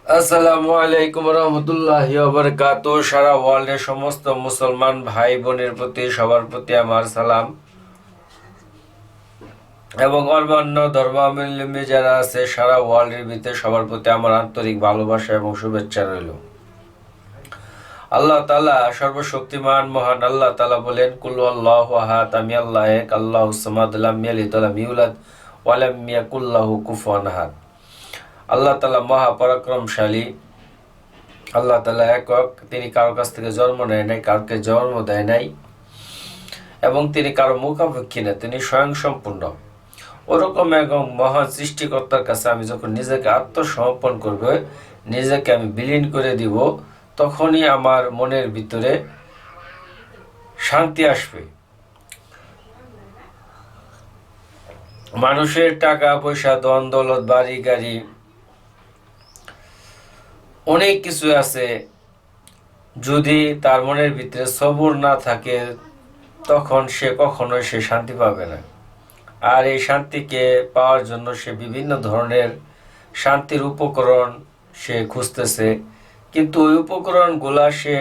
আসসালামু আলাইকুম রহমতুল্লাহি ওয়া বারাকাতুহু। সারা ওয়ার্ল্ডের সমস্ত মুসলমান ভাই বোনের প্রতি সবার প্রতি আমার সালাম, এবং অন্যান্য ধর্মাবলম্বী যারা আছে সারা ওয়ার্ল্ডের ভিতরে সবার প্রতি আমার আন্তরিক ভালোবাসা এবং শুভেচ্ছা রইল। আল্লাহ তাআলা সর্বশক্তিমান মহান আল্লাহ তাআলা বলেন, কুল আল্লাহু আহাদ, আমি আল্লাহ এক, আল্লাহুস সামাদ, লাম ইয়ালিদ ওয়া লাম ইউলাদ ওয়া লাম ইয়াকুল লাহু কুফুয়ান আহাদ। আল্লাহ তাআলা মহাপরাক্রমশালী, আল্লাহ তাআলা একক, তিনি কারো কাছ থেকে জন্ম নেয় নাই, কাউকে জন্ম দেয় নাই, এবং তিনি কারো মুখাপেক্ষী না, তিনি স্বয়ং সম্পূর্ণ। ওরকম এবং মহান সৃষ্টিকর্তার কাছে আমি যখন নিজেকে আত্মসমর্পণ করবে, নিজেকে আমি বিলীন করে দিব, তখনই আমার মনের ভিতরে শান্তি আসবে। মানুষের টাকা পয়সা, ধন দৌলত, বাড়ি গাড়ি, অনেক কিছু আছে, যদি তার মনের ভিতরে সবর না থাকে তখন সে কখনোই শান্তি পাবে না। আর এই শান্তিকে পাওয়ার জন্য সে বিভিন্ন ধরনের শান্তির উপকরণ সে খুঁজতেছে, কিন্তু ওই উপকরণগুলা সে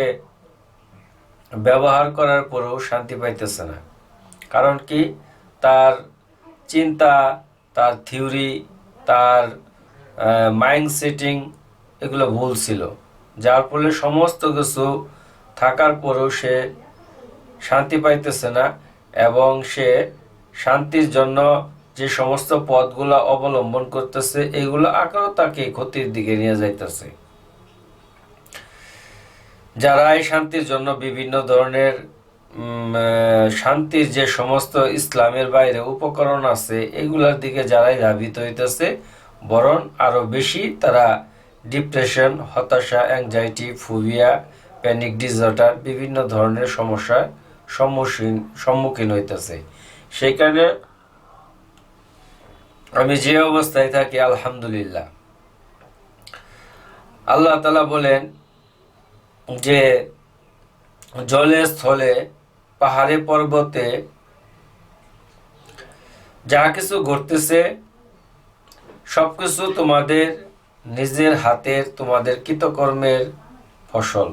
ব্যবহার করার পরেও শান্তি পাইতেছে না। কারণ কি? তার চিন্তা, তার থিওরি, তার মাইন্ড সেটিং এগুলো ভুল ছিল, যার ফলে সমস্ত কিছু থাকার পরেও সে শান্তি পাইতেছে না, এবং সে শান্তির জন্য যে সমস্ত পথগুলো অবলম্বন করতেছে এগুলো আকারও তাকে ক্ষতির দিকে নিয়ে যাইতেছে। যারা এই শান্তির জন্য বিভিন্ন ধরনের শান্তির যে সমস্ত ইসলামের বাইরে উপকরণ আছে এগুলার দিকে যারাই ধাবিত হইতেছে, বরং আরো বেশি তারা ডিপ্রেশন, হতাশা, অ্যাংজাইটি, ফোবিয়া, প্যানিক ডিসঅর্ডার, বিভিন্ন ধরনের সমস্যার সম্মুখীন হইতেছে। সেই কারণে আমি যে অবস্থায় থাকি আলহামদুলিল্লাহ। আল্লাহ তাআলা বলেন যে জলে স্থলে পাহাড়ে পর্বতে যা কিছু ঘটতেছে সবকিছু তোমাদের নিজের হাতের, তোমাদের কৃতকর্মের ফসল।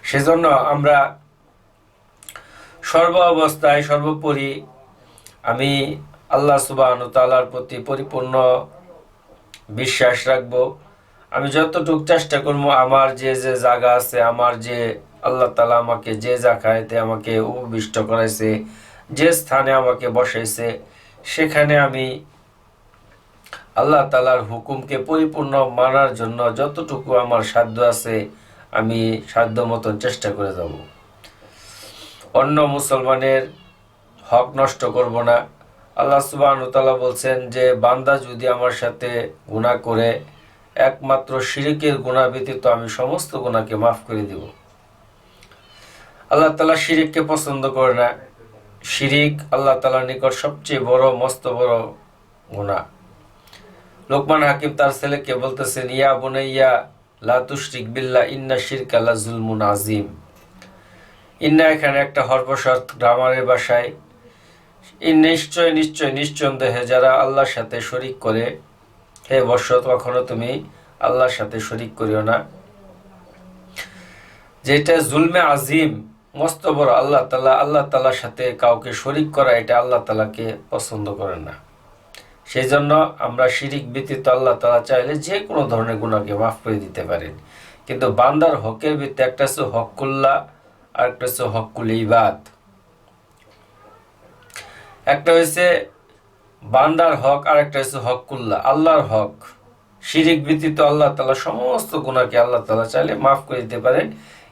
সেজন্য আমরা সর্ব অবস্থায় সর্বোপরি আমি আল্লাহ সুবহানাহু ওয়া তাআলার প্রতি পরিপূর্ণ বিশ্বাস রাখব। আমি যতটুকু চেষ্টা করব, আমার যে যে জায়গা আছে, আমার যে আল্লাহ তাআলা আমাকে যে জায়গাতে আমাকে উপবিষ্ট করাইছে, যে স্থানে আমাকে বসাইছে, সেখানে আমি আল্লাহ তাআলার হুকুমকে পরিপূর্ণ মানার জন্য যতটুকু আমার সাধ্য আছে আমি সাধ্য মতন চেষ্টা করে যাব। অন্য মুসলমানের হক নষ্ট করব না। আল্লাহ সুবহানাহু ওয়া তাআলা বলছেন যে বান্দা যদি আমার সাথে গুনাহ করে, একমাত্র শিরকের গুনাহ ব্যতীত আমি সমস্ত গুনাহকে মাফ করে দিব। আল্লাহ তাআলা শিরককে পছন্দ করে না। শিরিক আল্লাহ তাআলার নিকট সবচেয়ে বড়, মস্ত বড় গুনাহ। লোকমান হাকিম তার ছেলেকে বলতেছেন, ইয়া বুনাইয়া লা তুশরিক বিল্লাহ ইন্না শিরকা লা যুলমুন আযীম। ইন্না এখানে একটা হরফ গ্রামারের ভাষায়, নিশ্চয় নিশ্চয় নিশ্চন্দেহে যারা আল্লাহর সাথে শরিক করে, হে বৎস কখনো তুমি আল্লাহর সাথে শরিক করিও না। যেটা জুলমে আজিম, মস্ত বড়, আল্লাহ তাআলার সাথে কাউকে শরিক করা, এটা আল্লাহ তাআলাকে পছন্দ করেন না। সেই জন্য আমরা শিরিক ব্যতীত আল্লাহ তাআলা চাইলে যে কোনো ধরনের গুনাহকে মাফ করে দিতে পারেন। কিন্তু বান্দার হকের ভিত্তিতে একটা হচ্ছে হকুল্লাহ আর একটা হচ্ছে হকুল ইবাদ। একটা হচ্ছে বান্দার হক আর একটা হচ্ছে হকুল্লাহ, আল্লাহর হক। শিরিক ব্যতীত আল্লাহ তাআলা সমস্ত গুনাহকে আল্লাহ তাআলা চাইলে মাফ করে দিতে পারেন,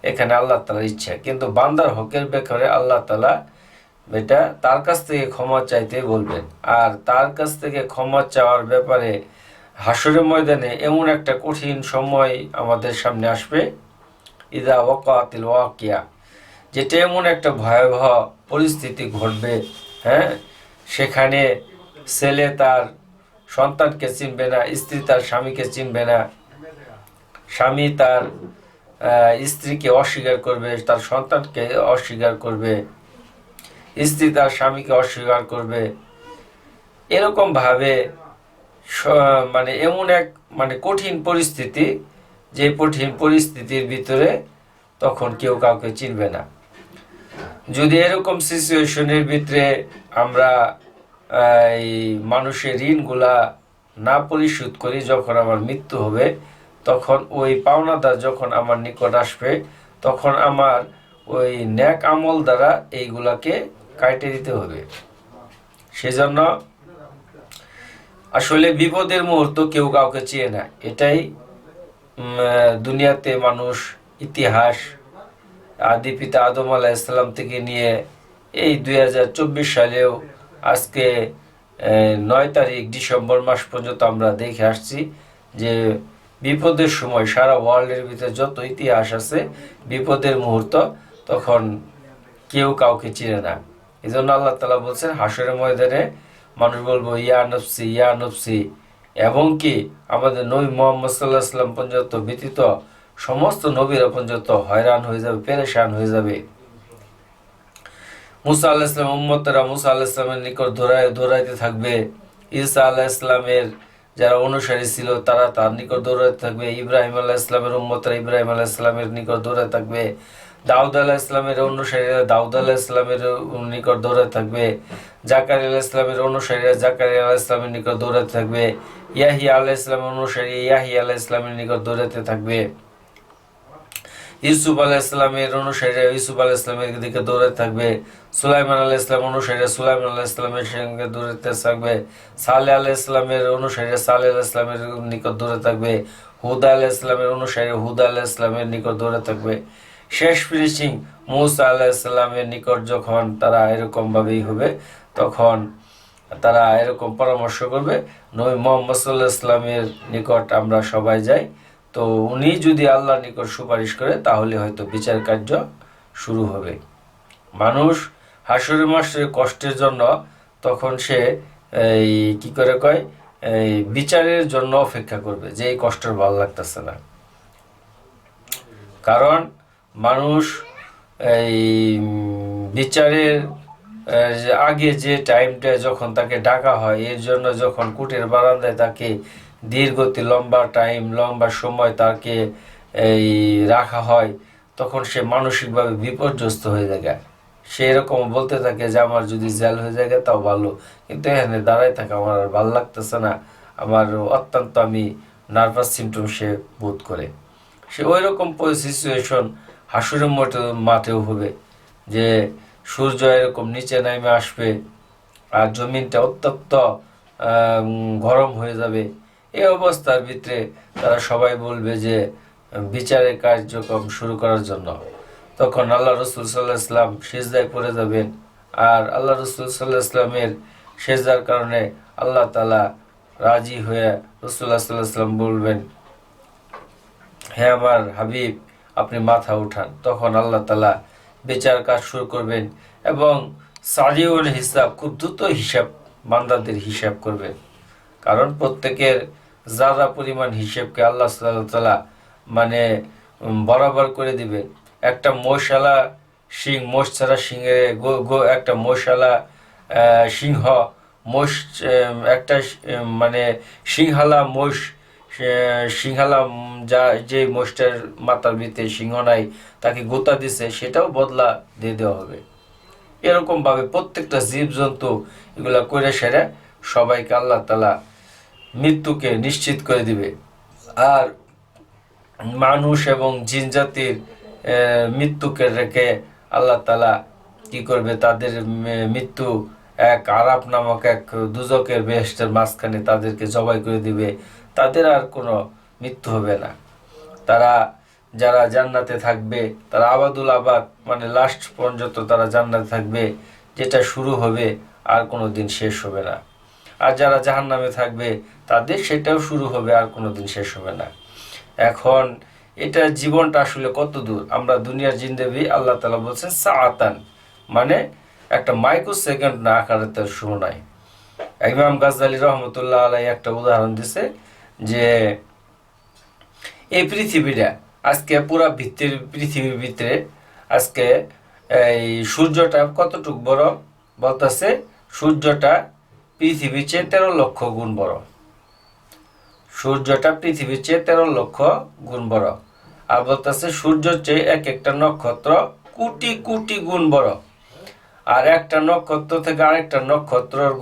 এখানে আল্লাহ তাআলার ইচ্ছা। কিন্তু বান্দার হকের ব্যাপারে আল্লাহ তাআলা এটা তার কাছ থেকে ক্ষমা চাইতে বলবেন। আর তার কাছ থেকে ক্ষমা চাওয়ার ব্যাপারে হাসরের ময়দানে এমন একটা কঠিন সময় আমাদের সামনে আসবে, ইদা ওয়াকাতিল ওয়াকিয়া, যেটা এমন একটা ভয়াবহ পরিস্থিতি ঘটবে, হ্যাঁ, সেখানে ছেলে তার সন্তানকে চিনবে না, স্ত্রী তার স্বামীকে চিনবে না, স্বামী তার স্ত্রীকে অস্বীকার করবে, তার সন্তানকে অস্বীকার করবে। স্ত্রী তার স্বামীকে অস্বীকার করবে, এরকম ভাবে মানে এমন এক মানে কঠিন পরিস্থিতি, যে কঠিন পরিস্থিতির ভিতরে তখন কেউ কাউকে চিনবে না। যদি এরকম সিচুয়েশনের ভিতরে আমরা এই মানুষের ঋণগুলা না পরিশোধ করি, যখন আমার মৃত্যু হবে, তখন ওই পাওনাদার যখন আমার নিকট আসবে, তখন আমার ওই ন্যাক আমল দ্বারা এইগুলাকে কাটে দিতে হবে। সেজন্য আসলে বিপদের মুহূর্ত কেউ কাউকে চেয়ে না, এটাই দুনিয়াতে মানুষ ইতিহাস আদি পিতা আদম আলাইহিসসালাম থেকে নিয়ে এই 2024 সালেও আজকে 9 তারিখ ডিসেম্বর মাস পর্যন্ত আমরা দেখে আসছি যে বিপদের সময় সারা ওয়ার্ল্ডের ভিতরে যত ইতিহাস আছে, বিপদের মুহূর্ত তখন কেউ কাউকে চিনে না। এই জন্য আল্লাহ তাআলা বলছেন হাসরের ময়দানে মানুষ বলবো ইয়া নফসি ইয়া নফসি, এবং কি আমাদের নবী মুহাম্মদ সাল্লাল্লাহু আলাইহি ওয়াসাল্লাম পর্যন্ত ব্যতীত সমস্ত নবীরা পর্যন্ত হয়রান হয়ে যাবে, পেরেশান হয়ে যাবে। মুসা আলাইহিস সালাম উম্মতরা মুসা আলাইহিস সালামের নিকট দৌড়াইতে থাকবে, ঈসা আলাইহিস সালামের যারা অনুসারী ছিল তারা তার নিকট দৌড়াইতে থাকবে, ইব্রাহিম আলাইহিস সালামের উম্মতরা ইব্রাহিম আলাইহিস সালামের নিকট দৌড়াইতে থাকবে, দাউদ আলাইহিস সালামের অনুসারীরা দাউদ আলাইহিস সালামের নিকট দৌড়াইতে থাকবে, জাকারিয়া আলাইহিস সালামের অনুসারীরা জাকারিয়া আলাইহিস সালামের নিকট দৌড়াইতে থাকবে, ইয়াহিয়া আলাইহিস সালামের অনুসারী ইয়াহিয়া আলাইহিস সালামের নিকট দৌড়াইতে থাকবে, ইউসুফ আলাইহিস সালামের অনুসারীরা ইউসুফ আলাইহিস সালামের দিকে দৌড়াতে থাকবে, সুলাইমান আলাইহিস সালামের অনুসারীরা সুলাইমান আলাইহিস সালামের সঙ্গে দৌড়াতে থাকবে, সালেহ আলাইহিস সালামের অনুসারীরা সালেহ আলাইহিস সালামের নিকট দৌড়াতে থাকবে, হুদা আলাইহিস সালামের অনুসারীরা হুদা আলাইহিস সালামের নিকট দৌড়াতে থাকবে। শেষ ফিনিশিং মুসা আলাইহিস সালামের নিকট যখন তারা এরকম ভাবেই হবে, তখন তারা এরকম পরামর্শ করবে নবী মুহাম্মদ সাল্লাল্লাহু আলাইহি ওয়াসাল্লামের নিকট আমরা সবাই যাই, তো উনি যদি আল্লাহর নিকট সুপারিশ করে তাহলে হয়তো বিচার কার্য শুরু হবে। মানুষ হাসরের মাসের কষ্টের জন্য তখন সে এই কি করে কয় এই বিচারের জন্য অপেক্ষা করবে, যে এই কষ্টের ভালো লাগতেছে না। কারণ মানুষ এই বিচারের আগে যে টাইমটা যখন তাকে ডাকা হয়, এর জন্য যখন কোর্টের বারান্দায় তাকে দীর্ঘতি লম্বা টাইম লম্বা সময় তাকে এই রাখা হয়, তখন সে মানসিকভাবে বিপর্যস্ত হয়ে যায়। সে এরকম বলতে থাকে যে আমার যদি জেল হয়ে যায় তাও ভালো, কিন্তু এখানে দাঁড়ায় থাকে আমার আর ভালো লাগতেছে না, আমার অত্যন্ত আমি নার্ভাস সিমটম সে বোধ করে। সে ওই রকম সিচুয়েশন হাসুরের মাঠেও হবে, যে সূর্য এরকম নিচে নেমে আসবে আর জমিনটা অত্যন্ত গরম হয়ে যাবে। এই অবস্থার ভিতরে তারা সবাই বলবে যে বিচারের কার্যক্রম শুরু করার জন্য। তখন আল্লাহ রসুল সাল্লাল্লাহু আলাইহি ওয়াসাল্লাম সিজদায় পড়ে যাবেন, আর আল্লাহ রসুল সাল্লাল্লাহু আলাইহি ওয়াসাল্লামের সিজদার কারণে আল্লাহ তাআলা রাজি হয়ে রাসূলুল্লাহ সাল্লাল্লাহু আলাইহি ওয়াসাল্লাম বলবেন, হে আমার হাবিব আপনি মাথা উঠান। তখন আল্লাহ তাআলা বিচার কাজ শুরু করবেন এবং সারিউল হিসাব, খুব দ্রুত হিসাব বান্দাদের হিসাব করবেন। কারণ প্রত্যেকের যারা পরিমাণ হিসেবকে আল্লাহ তাআলা মানে বরাবর করে দিবে। একটা মশালা সিং মোষ ছাড়া সিংহে একটা মশালা সিংহ মোষ, একটা মানে সিংহালা মোষ সিংহালা যা যে মোষটার মাথার ভিতরে সিংহ নাই তাকে গোতা দিছে, সেটাও বদলা দিয়ে দেওয়া হবে। এরকম ভাবে প্রত্যেকটা জীবজন্তু এগুলা করে সেরে সবাইকে আল্লাহ তাআলা মৃত্যুকে নিশ্চিত করে দিবে। আর মানুষ এবং জিন জাতির মৃত্যুকে রেখে আল্লাহ তাআলা কি করবে, তাদের মৃত্যু এক আরাফ নামক এক দুজকের বেহেশতের মাঝখানে তাদেরকে জবাই করে দিবে। তাদের আর কোনো মৃত্যু হবে না। তারা যারা জান্নাতে থাকবে তারা আবাদুল আবাদ মানে লাস্ট পর্যন্ত তারা জান্নাতে থাকবে, যেটা শুরু হবে আর কোনো দিন শেষ হবে না। আর যারা জাহান্নামে থাকবে তাদের সেটাও শুরু হবে আর কোনো দিন শেষ হবে না। এখন এটা জীবনটা আসলে কত দূর, আমরা দুনিয়ার জিন্দেগি আল্লাহ তাআলা বলছেন সাআতান, মানে একটা মাইক্রো সেকেন্ড না আকারে তার সময়। ইমাম গাজ্জালী রহমতুল্লাহ আলাইহি একটা উদাহরণ দিছে যে এই পৃথিবীটা আজকে পুরা পৃথিবীর ভিতরে আজকে এই সূর্যটা কতটুক বড়? বলতেছে সূর্যটা পৃথিবীর চেয়ে 13 লক্ষ গুণ বড়। সূর্যটা পৃথিবীর চেয়ে 13 লক্ষ গুণ বড়। আর বলতেছে সূর্যের চেয়ে এক একটা নক্ষত্র কোটি কোটি গুণ বড়। আর একটা নক্ষত্র থেকে আরেকটা নক্ষত্রের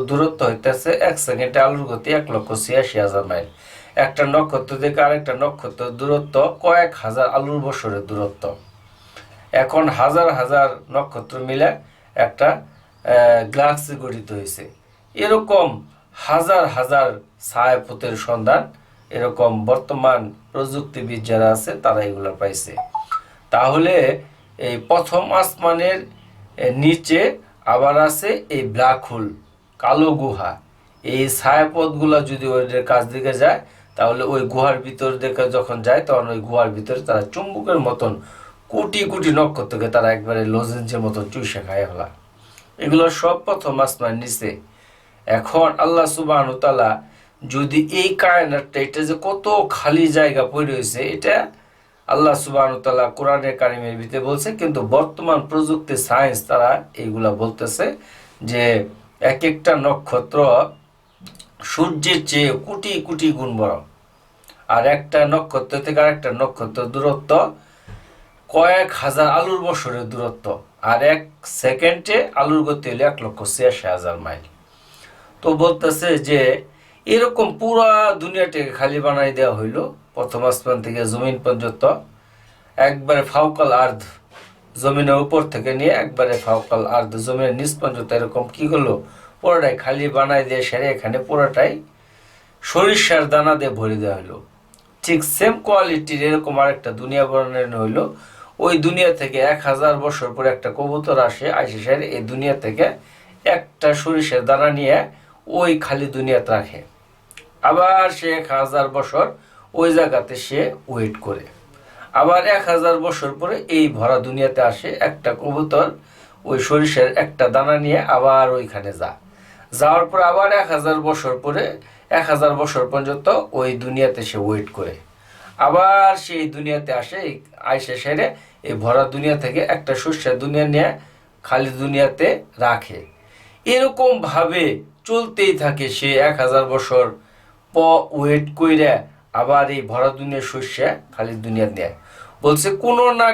দূরত্ব হইতেছে 1 সেকেন্ডে আলোর গতি 1,86,000 মাইল। একটা নক্ষত্র থেকে আরেকটা নক্ষত্রের দূরত্ব কয়েক হাজার আলোর বছরের দূরত্ব। এখন হাজার হাজার নক্ষত্র মিলে একটা গ্যালাক্সি গঠিত হয়েছে। এরকম হাজার হাজার ছায়াপথের সন্ধান এরকম বর্তমান প্রযুক্তিবিদ যারা আছে তারা এগুলো পাইছে। তাহলে এই প্রথম আসমানের নিচে আবার আছে এই ব্ল্যাক হোল, কালো গুহা। এই ছায়াপথগুলো যদি ওদের কাছ দিকে যায় তাহলে ওই গুহার ভিতর দিকে যখন যায় তখন ওই গুহার ভিতরে তারা চুম্বকের মতন কোটি কোটি নক্ষত্রকে তারা একবারে লজেন্সের মতন চুষে খায় ফেলা। এগুলো সব প্রথম আসমান নিচে। এখন আল্লাহ সুবহানাহু ওয়া তাআলা যদি এই কায়নাতটা, এটা যে কত খালি জায়গা পড়ে রয়েছে, এটা আল্লাহ সুবহানাহু ওয়া তাআলা কোরআনে কারিমের ভিতরে বলছে। কিন্তু বর্তমান প্রযুক্তি সায়েন্স তারা এইগুলা বলতেছে যে এক একটা নক্ষত্র সূর্যের চেয়ে কোটি কোটি গুণ বড়। আর একটা নক্ষত্র থেকে আরেকটা নক্ষত্র দূরত্ব কয়েক হাজার আলোর বছরের দূরত্ব। আর 1 সেকেন্ডে আলোর গতি হলো 1,86,000 মাইল। তো বলতেছে যে এরকম পুরা দুনিয়াটাকে খালি বানাই দেওয়া হইলো প্রথম আসমান থেকে জমিন পর্যন্ত, একবারে ফাউকাল আর্ধ, জমিনের উপর থেকে নিয়ে একবারে ফাউকাল আর্ধ, জমিনের নিচ পর্যন্ত এরকম কি করলো, পুরোটাই খালি বানাই দিয়ে সেরে এখানে পুরোটাই সরিষার দানা দিয়ে ভরে দেওয়া হলো। ঠিক সেম কোয়ালিটির এরকম আরেকটা দুনিয়া বানানো হইলো। ওই দুনিয়া থেকে 1000 বছর পরে একটা কবুতর আসে সেরে এই দুনিয়া থেকে একটা সরিষার দানা নিয়ে ওই খালি দুনিয়াতে রাখে। আবার সে 1000 বছর ওই জায়গাতে সে ওয়েট করে। আবার 1000 বছর পরে এই ভরা দুনিয়াতে আসে একটা কবুতর ওই সরিষার একটা দানা নিয়ে আবার ওইখানে যাওয়ার পর আবার 1000 বছর পরে 1000 বছর পর্যন্ত ওই দুনিয়াতে সে ওয়েট করে। আবার সেই দুনিয়াতে আসে, আইসে সেরে এই ভরা দুনিয়া থেকে একটা সরিষার দুনিয়া নিয়ে খালি দুনিয়াতে রাখে। এরকম ভাবে চলতেই থাকে। সে 1000 বছর ওয়েট কইরা আবার এই ভরা দুনিয়া সরিষা খালি দুনিয়া নেয়। বলছে কোনো না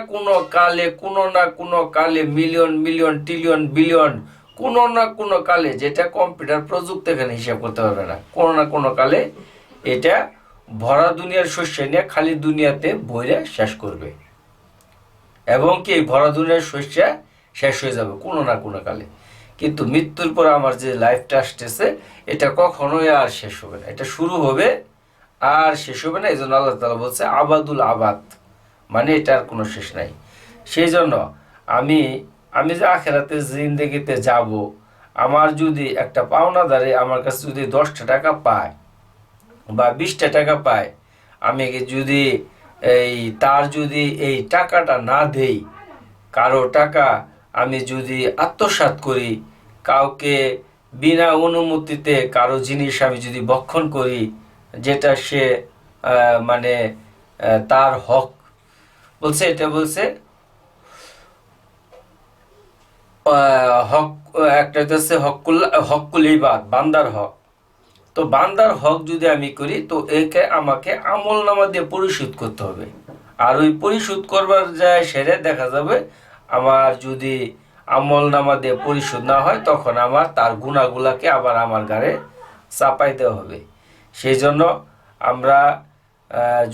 কোনো কালে মিলিয়ন মিলিয়ন ট্রিলিয়ন বিলিয়ন কোনো না কোনো কালে, যেটা কম্পিউটার প্রযুক্তি এখানে হিসাব করতে পারবে না, কোনো না কোনো কালে এটা ভরা দুনিয়ার শস্য নিয়ে খালি দুনিয়াতে বইরে শেষ করবে। এবং কি এই ভরা দুনিয়ার শস্য শেষ হয়ে যাবে কোনো না কোনো কালে। কিন্তু মৃত্যুর পর আমার যে লাইফটা আসতেছে এটা কখনোই আর শেষ হবে না, এটা শুরু হবে আর শেষ হবে না। এই জন্য আল্লাহ তাআলা বলছে আবাদুল আবাদ, মানে এটার কোনো শেষ নাই। সেই জন্য আমি যে আখেরাতে জিন্দেগিতে যাব, আমার যদি একটা পাওনাদারে আমার কাছে যদি 10টা টাকা পায় বা 20টা টাকা পায়, আমি যদি তার যদি এই টাকাটা না দেই, কারো টাকা আমি যদি আত্মসাৎ করি, কাউকে বিনা অনুমতিতে কারো জিনিস আমি যদি ভক্ষণ করি, যেটা সে মানে তার হক, বলছে এটা বলছে হক, একটা হচ্ছে হকুল ইবাদ, বান্দার হক। তো বান্দার হক যদি আমি করি তো একে আমাকে আমল নামা দিয়ে পরিশোধ করতে হবে। আর ওই পরিশোধ করবার যায় সেরে দেখা যাবে আমার যদি আমল নামা দিয়ে পরিশোধ না হয় তখন আমার তার গুণাগুলাকে আবার আমার ঘাড়ে চাপাই দেওয়া হবে। সেই জন্য আমরা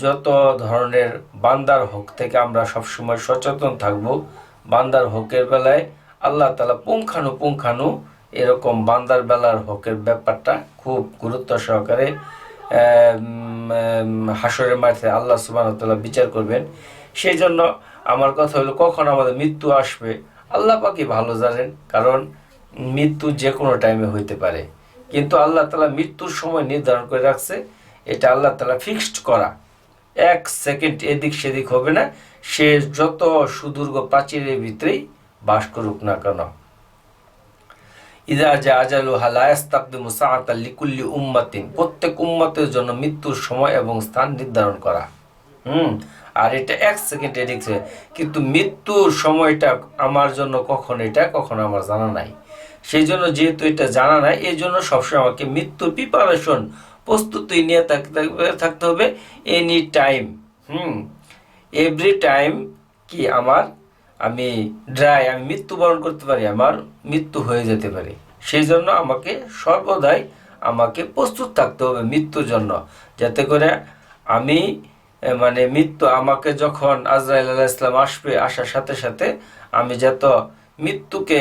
যত ধরনের বান্দার হক থেকে আমরা সবসময় সচেতন থাকব। বান্দার হকের বেলায় আল্লাহ তাআলা পুঙ্খানু এরকম বান্দার বেলার হকের ব্যাপারটা খুব গুরুত্ব সহকারে হাসরের মাঠে আল্লাহ সুবহানাহু ওয়া তাআলা বিচার করবেন। সেই জন্য আমার কথা হলো কখন আমাদের মৃত্যু আসবে আল্লাহ পাকই ভালো জানেন, কারণ মৃত্যু যে কোনো টাইমে হইতে পারে। কিন্তু আল্লাহ তাআলা মৃত্যুর সময় নির্ধারণ করে রাখছে, এটা আল্লাহ তাআলা ফিক্সড করা। 1 সেকেন্ড এদিক সেদিক হবে না, সে যত সুদূর্ঘ প্রাচীরের ভিতরেই বাস করুক না কেন। ইযা জা আজালুহা লা ইস্তাকদিমু সাআতান লিকুল্লি উম্মাতিন, প্রত্যেক উম্মতের জন্য মৃত্যুর সময় এবং স্থান নির্ধারণ করা। আর এটা 1 সেকেন্ড এডিক্ট হয়ে, কিন্তু মৃত্যুর সময়টা আমার জন্য কখনো আমার জানা নাই। সেই জন্য যেহেতু এটা জানা নাই, এই জন্য সবসময় আমাকে মৃত্যুর প্রিপারেশন, প্রস্তুতি নিয়ে থাকতে হবে এনি টাইম। এভরি টাইম কি আমি মৃত্যুবরণ করতে পারি, আমার মৃত্যু হয়ে যেতে পারে। সেই জন্য সর্বদাই আমাকে প্রস্তুত থাকতে হবে মৃত্যুর জন্য, যাতে করে আমি মৃত্যু আমাকে যখন আজরাইল আলাইহিস সালাম আসবে, আসার সাথে সাথে আমি মৃত্যুকে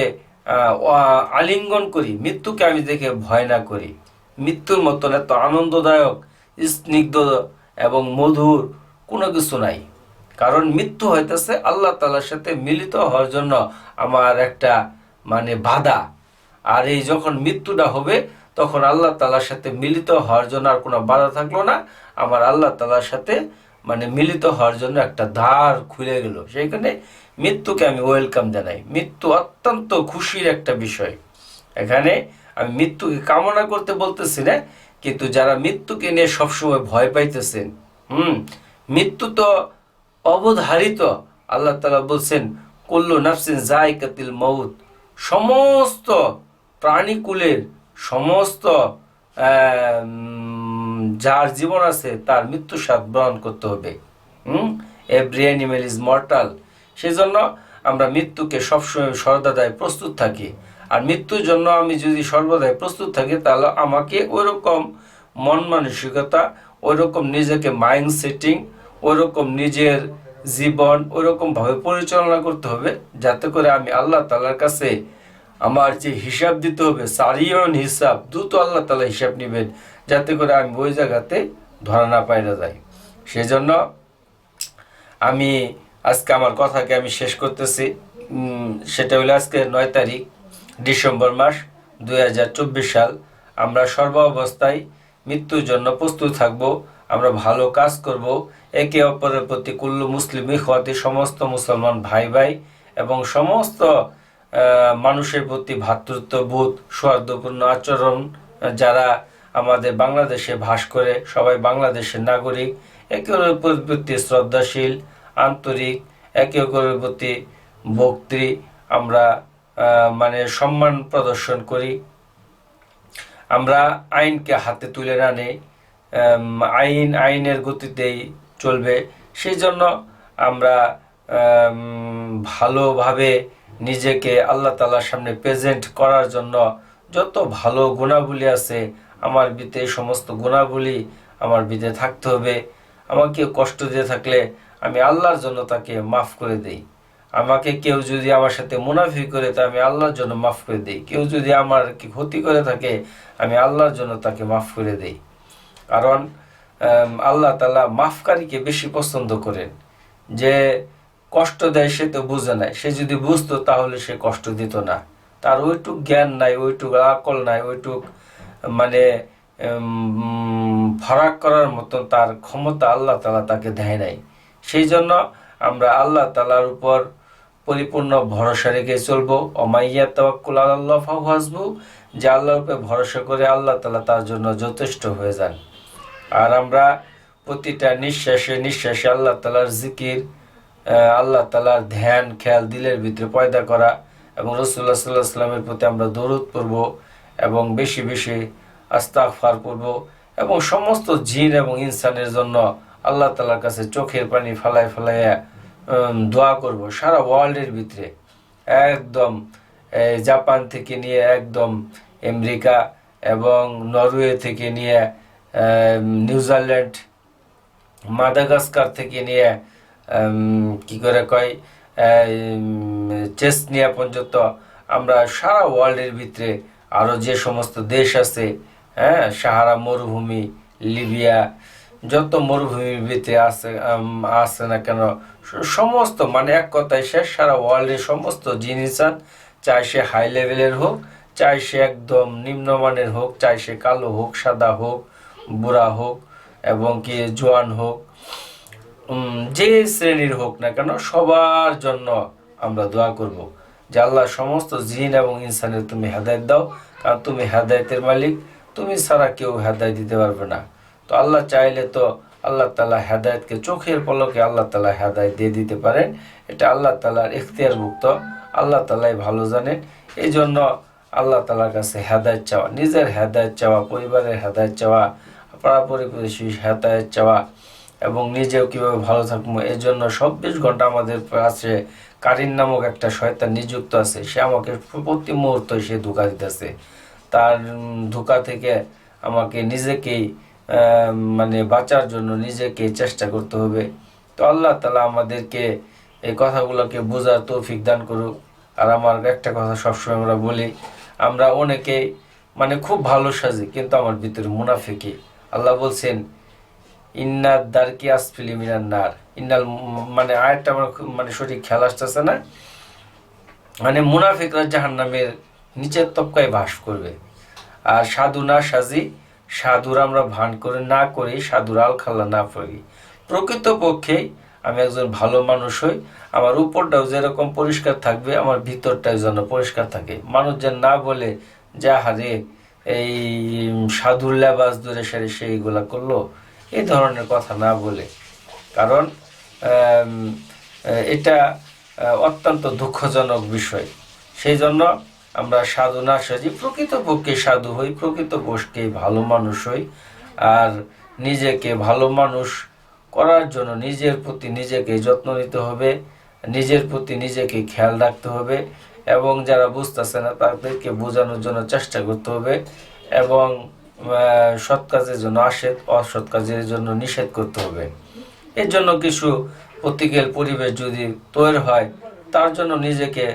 আলিঙ্গন করি, মৃত্যুকে আমি দেখে ভয় না করি। মৃত্যুর মতন এত আনন্দদায়ক, স্নিগ্ধ এবং মধুর কোনো কিছু নাই। কারণ মৃত্যু হইতেছে আল্লাহ তাআলার সাথে মিলিত হওয়ার জন্য আমার একটা বাধা। আর এই যখন মৃত্যুটা হবে, তখন আল্লাহ তাআলার সাথে মিলিত হওয়ার জন্য আর কোনো বাধা থাকলো না, আমার আল্লাহ তাআলার সাথে মিলিত হওয়ার জন্য একটা দ্বার খুলে গেল। সেইখানে মৃত্যুকে আমি ওয়েলকাম জানাই। মৃত্যু অত্যন্ত খুশির একটা বিষয়। এখানে আমি মৃত্যুকে কামনা করতে বলতেছি না, কিন্তু যারা মৃত্যুকে নিয়ে সবসময় ভয় পাইতেছেন, মৃত্যু তো অবধারিত। আল্লাহ তাআলা বলছেন, কুল্লু নাফসিন যায়কাতুল মউত, সমস্ত প্রাণীকুলের সমস্ত যার জীবন আছে তার মৃত্যু স্বাদ গ্রহণ করতে হবে। Every animal is mortal. সেই জন্য আমরা মৃত্যুকে সবসময় সর্বদাই প্রস্তুত থাকি। আর মৃত্যুর জন্য আমি যদি সর্বদাই প্রস্তুত থাকি, তাহলে আমাকে ওইরকম মন মানসিকতা, ওইরকম নিজেকে মাইন্ড সেটিং, ওইরকম নিজের জীবন ওইরকমভাবে পরিচালনা করতে হবে, যাতে করে আমি আল্লাহ তাআলার কাছে আমার যে হিসাব দিতে হবে, সারিয়ন হিসাব, দ্রুত আল্লাহ তাআলা হিসাব নেবেন, যাতে করে আমি ওই জায়গাতে ধরা না পাইরা যাই। সেই জন্য আমি আজকে আমার কথাকে আমি শেষ করতেছি। সেটা হলো আজকে 9 তারিখ ডিসেম্বর মাস 2024 সাল। আমরা সর্ব অবস্থায় মৃত্যুর জন্য প্রস্তুত থাকব। আমরা ভালো কাজ করব, একে অপরের প্রতি কুল্লু মুসলিম ইখওয়াতি, সমস্ত মুসলমান ভাই ভাই এবং সমস্ত মানুষের প্রতি ভ্রাতৃত্ববোধ, সৌহার্দ্যপূর্ণ আচরণ, যারা আমাদের বাংলাদেশে বাস করে সবাই বাংলাদেশের নাগরিক, একে অপরের প্রতি শ্রদ্ধাশীল, আন্তরিক, একে অপরের প্রতি ভক্তি, আমরা সম্মান প্রদর্শন করি। আমরা আইনকে হাতে তুলে না নেই, আইনের গতিতেই চলবে। সেই জন্য আমরা ভালোভাবে নিজেকে আল্লাহ তাআলার সামনে প্রেজেন্ট করার জন্য যত ভালো গুণাবলী আছে আমার ভিতরে, সমস্ত গুণাবলী আমার ভিতরে থাকতে হবে। আমাকে কষ্ট দিয়ে থাকলে আমি আল্লাহর জন্য তাকে মাফ করে দেই। আমাকে কেউ যদি আমার সাথে মুনাফি করে, তা আমি আল্লাহর জন্য মাফ করে দিই। কেউ যদি আমার কি ক্ষতি করে থাকে, আমি আল্লাহর জন্য তাকে মাফ করে দিই। কারণ আল্লাহ তাআলা মাফকারীকে বেশি পছন্দ করেন। যে কষ্ট দেয় সে তো বুঝে নাই, সে যদি বুঝতো তাহলে সে কষ্ট দিত না। তার ওইটুক জ্ঞান নাই, ওইটুক আকল নাই, ওইটুক ফারাক করার মতন তার ক্ষমতা আল্লাহ তাআলা তাকে দেয় নাই। সেই জন্য আমরা আল্লাহ তাআলার উপর পরিপূর্ণ ভরসা রেখে চলবো। ওমাইয়া তাওয়াক্কুল আলাল্লাহ ফাহুয়া হাসবু, যে আল্লাহর উপরে ভরসা করে আল্লাহ তাআলা তার জন্য যথেষ্ট হয়ে যান। আর আমরা প্রতিটা নিঃশ্বাসে নিঃশ্বাসে আল্লাহ তাআলার জিকির, আল্লাহ তাআলার ধ্যান খেয়াল দিলের ভিতরে পয়দা করা, এবং রাসূলুল্লাহ সাল্লাল্লাহু আলাইহি ওয়াসাল্লামের প্রতি আমরা দরুদ পড়ব এবং বেশি বেশি আস্তাগফার পড়ব, এবং সমস্ত জিন এবং ইনসানের জন্য আল্লাহ তাআলার কাছে চোখের পানি ফেলায় ফেলাইয়া দোয়া করব। সারা ওয়ার্ল্ডের ভিতরে একদম জাপান থেকে নিয়ে একদম আমেরিকা এবং নরওয়ে থেকে নিয়ে নিউজিল্যান্ড, মাদাগাস্কার থেকে নিয়ে চেচনিয়া পর্যন্ত, আমরা সারা ওয়ার্ল্ডের ভিতরে আরও যে সমস্ত দেশ আছে, সাহারা মরুভূমি, লিবিয়া, যত মরুভূমির ভিতরে আছে না কেন, সমস্ত এক কথায় শেষ, সারা ওয়ার্ল্ডের সমস্ত জিনিস, চাই সে হাই লেভেলের হোক, চাই সে একদম নিম্নমানের হোক, চাই সে কালো হোক, সাদা হোক, বুড়া হোক এবং কি জোয়ান হোক, যে শ্রেণীর হোক না কেন, সবার জন্য আমরা দোয়া করব যে আল্লাহ সমস্ত জিন এবং ইনসানের তুমি হেদায়েত দাও। কারণ তুমি হেদায়েতের মালিক, তুমি ছাড়া কেউ হেদায়েত দিতে পারবে না। তো আল্লাহ চাইলে তো আল্লাহ তাআলা হেদায়েতকে চোখের পলকে আল্লাহ তাআলা হেদায়েত দিয়ে দিতে পারেন। এটা আল্লাহ তাআলার এখতিয়ারভুক্ত, আল্লাহ তাআলাই ভালো জানেন। এই জন্য আল্লাহ তাআলার কাছে হেদায়েত চাওয়া, নিজের হেদায়েত চাওয়া, পরিবারের হেদায়েত চাওয়া, পাড়া প্রতিবেশী হেদায়েত চাওয়া এবং নিজেও কীভাবে ভালো থাকবো, এই জন্য 24 ঘন্টা আমাদের কাছে কারিন নামক একটা শয়তান নিযুক্ত আছে। সে আমাকে প্রতি মুহূর্তে সে ধোঁকা দিতেছে। তার ধোঁকা থেকে আমাকে নিজেকেই মানে বাঁচার জন্য নিজেকে চেষ্টা করতে হবে। তো আল্লাহ তাআলা আমাদেরকে এই কথাগুলোকে বোঝার তৌফিক দান করুক। আর আমার একটা কথা সবসময় আমরা বলি, আমরা অনেকে মানে খুব ভালো সাজি, কিন্তু আমার ভিতরে মুনাফিকি। আল্লাহ বলছেন ইন্নাদ দারকি আসফিলি মিনান নার, ইন্নাল মানে আয়াতটা আমার মানে সঠিক খেয়াল আসতেছে না, মানে মুনাফিকরা জাহান্নামের নিচের তবকায় বাস করবে। আর সাধু না সাজি, সাধুর আমরা ভান করে না করি, সাধুর আলখাল্লা না পড়ি। প্রকৃতপক্ষে আমি একজন ভালো মানুষ হই, আমার উপরটাও যেরকম পরিষ্কার থাকবে আমার ভিতরটাও যেন পরিষ্কার থাকে। মানুষ যেন না বলে যা হারে এই সাধুর লেবাস ধরে সেরে সেইগুলা করলো, এই ধরনের কথা না বলে। কারণ এটা অত্যন্ত দুঃখজনক বিষয়। সেই জন্য আমরা সাধু না সাজি, প্রকৃতপক্ষে সাধু হই, প্রকৃতপক্ষে ভালো মানুষ হই। আর নিজেকে ভালো মানুষ করার জন্য নিজের প্রতি নিজেকে যত্ন নিতে হবে, নিজের প্রতি নিজেকে খেয়াল রাখতে হবে এবং যারা বুঝতেছে না তাদেরকে বোঝানোর জন্য চেষ্টা করতে হবে এবং সৎ কাজের জন্য আশেদ, অসৎ কাজের জন্য নিষেধ করতে হবে। এর জন্য কিছু প্রতিকূল পরিবেশ যদি তৈরি হয়, তার জন্য নিজেকে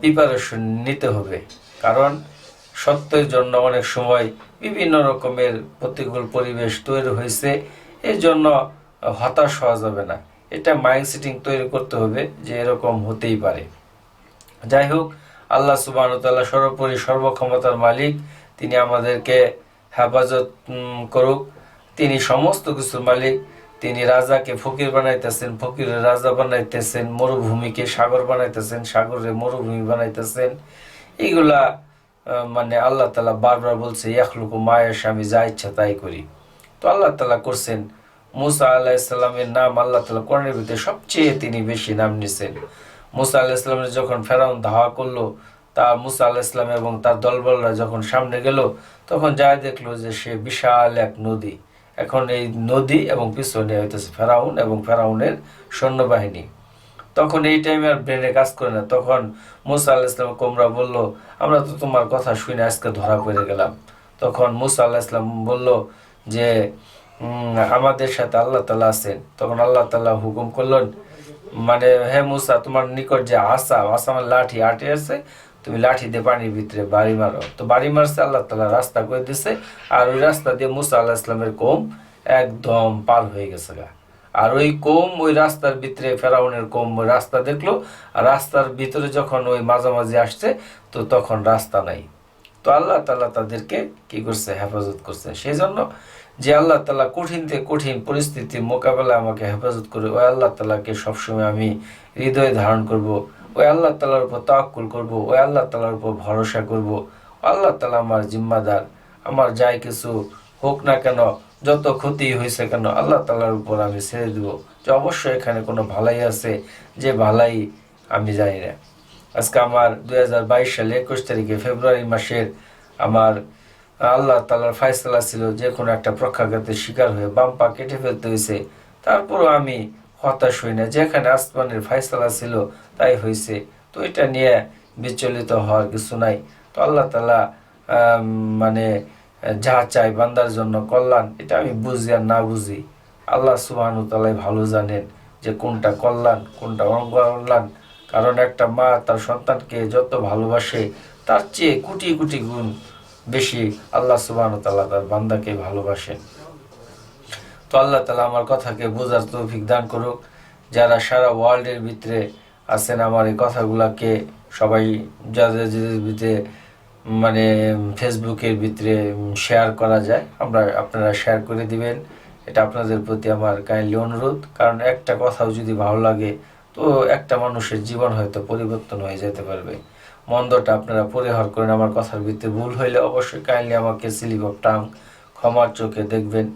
প্রিপারেশন নিতে হবে। কারণ সত্যের জন্য অনেক সময় বিভিন্ন রকমের প্রতিকূল পরিবেশ তৈরি হয়েছে, এর জন্য হতাশ হওয়া যাবে না। এটা মাইন্ড সেটিং তৈরি করতে হবে যে এরকম হতেই পারে। যাই হোক, আল্লাহ সুবহানাহু ওয়া তাআলা সর্বোপরি সর্বক্ষমতার মালিক, তিনি আমাদেরকে হেফাজত করুক। তিনি সমস্ত কিছুর মালিক। তিনি রাজাকে ফকির বানাইতেছেন, ফকিরের রাজা বানাইতেছেন, মরুভূমিকে সাগর বানাইতেছেন, সাগরে মরুভূমি বানাইতেছেন। এইগুলা মানে আল্লাহ তাআলা বারবার বলছে ইয়াখলুকু মা ইয়াশা, আমি যা ইচ্ছা তাই করি। তো আল্লাহ তাআলা করছেন। মুসা আলাইহিস সালামের নাম আল্লাহ তাআলা কোরআনের ভিতরে সবচেয়ে তিনি বেশি নাম নিছেন। মুসা আলাইহিস সালামের যখন ফেরাউন ধাওয়া করলো, তা মুসা আলাইহিস সালাম এবং তার দলবলরা যখন সামনে গেল, তখন যা দেখলো যে সে বিশাল এক নদী। এখন এই নদী এবং পিছনে হইতেছে ফেরাউন এবং ফেরাউনের সৈন্যবাহিনী। তখন এই টাইমে আর ব্রেনে কাজ করে না। তখন মুসা আলাইহিস সালাম কোমরা বলল, আমরা তো তোমার কথা শুনে আজকে ধরা পড়ে গেলাম। তখন মুসা আলাইহিস সালাম বলল যে আমাদের সাথে আল্লাহ তাআলা আছেন। তখন আল্লাহ তাআলা হুকুম করলেন, মানে হে মুসা, তোমার নিকট যে আসা আমার লাঠি আটে আছে, তুমি লাঠি দিয়ে পানির ভিতরে বাড়ি মারো। তো বাড়ি মারছে, আল্লাহ তাআলা রাস্তা করে দিছে। আর ওই রাস্তা দিয়ে মুসা আলাইহিস সালামের কওম একদম পার হয়ে গেছে গা। আর ওই কওম ওই রাস্তার ভিতরে, ফেরাউনের কওম ওই রাস্তা দেখলো, আর রাস্তার ভিতরে যখন ওই মাঝামাঝি আসছে, তো তখন রাস্তা নাই। তো আল্লাহ তাআলা তাদেরকে কি করছে, হেফাজত করছে। সেই জন্য যে আল্লাহ তাআলা কঠিন থেকে কঠিন পরিস্থিতির মোকাবেলায় আমাকে হেফাজত করে, ওই আল্লাহ তাআলাকে সবসময় আমি হৃদয়ে ধারণ করব, ওই আল্লাহ তাআলার উপর তাওয়াক্কুল করব, ওই আল্লাহ তাআলার উপর ভরসা করব। আল্লাহ তাআলা আমার জিম্মাদার। আমার যাই কিছু হোক না কেন, যত ক্ষতি হয়েছে কেন, আল্লাহ তাআলার উপর আমি ছেড়ে দেব, যে অবশ্যই এখানে কোনো ভালাই আছে, যে ভালাই আমি জানি না। আজকে আমার 2022 সালে 21 তারিখে ফেব্রুয়ারি মাসের আমার আল্লাহ তাআলার ফায়সালা ছিল যে কোনো একটা পক্ষাঘাতের শিকার হয়ে বাম পা কেটে ফেলতে হয়েছে। তারপরও আমি হতাশ হই না, যেখানে আসমানের ফায়সালা ছিল তাই হয়েছে। তো এটা নিয়ে বিচলিত হওয়ার কিছু নাই। তো আল্লাহ তাআলা মানে যা চাই বান্দার জন্য কল্যাণ, এটা আমি বুঝি আর না বুঝি, আল্লাহ সুবহানাহু ওয়া তাআলা ভালো জানেন যে কোনটা কল্যাণ কোনটা অকল্যাণ। কারণ একটা মা তার সন্তানকে যত ভালোবাসে, তার চেয়ে কোটি কোটি গুণ বেশি আল্লাহ সুবহানাহু ওয়া তাআলা তার বান্দাকে ভালোবাসেন। তো আল্লাহ তাআলা আমার কথাকে বোঝার তৌফিক দান করুক। যারা সারা ওয়ার্ল্ডের ভিতরে আছেন, আমার এই কথাগুলোকে সবাই যাদের ভিতরে মানে ফেসবুকের ভিতরে শেয়ার করা যায়, আপনারা শেয়ার করে দিবেন। এটা আপনাদের প্রতি আমার কাইন্ডলি অনুরোধ। কারণ একটা কথাও যদি ভালো লাগে, তো একটা মানুষের জীবন হয়তো পরিবর্তন হয়ে যেতে পারবে। মন্দটা আপনারা পরিহার করেন। আমার কথার ভিতরে ভুল হইলে অবশ্যই কাইন্ডলি আমাকে স্লিপ অফ টাং ক্ষমার চোখে দেখবেন।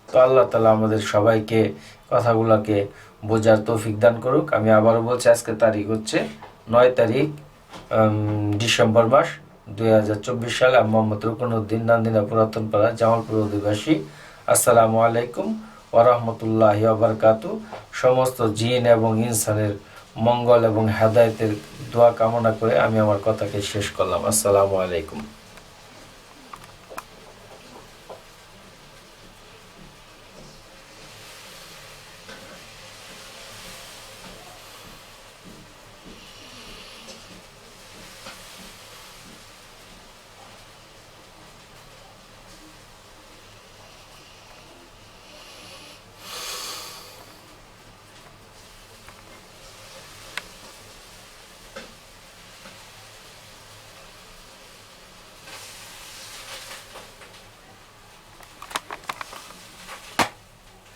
তো আল্লাহ তাআলা আমাদের সবাইকে কথাগুলোকে বোঝার তৌফিক দান করুক। আমি আবারও বলছি, আজকে তারিখ হচ্ছে 9 তারিখ ডিসেম্বর মাস 2024 সালে। আমি মোহাম্মদ রুকনউদ্দিন, নান্দিনা পুরাতন পাড়া, জামালপুর অধিবাসী। আসসালামু আলাইকুম ওয়া রাহমাতুল্লাহি ওয়া বারাকাতু। সমস্ত জিন এবং ইনসানের মঙ্গল এবং হেদায়েতের দোয়া কামনা করে আমি আমার কথাকে শেষ করলাম। আসসালামু আলাইকুম।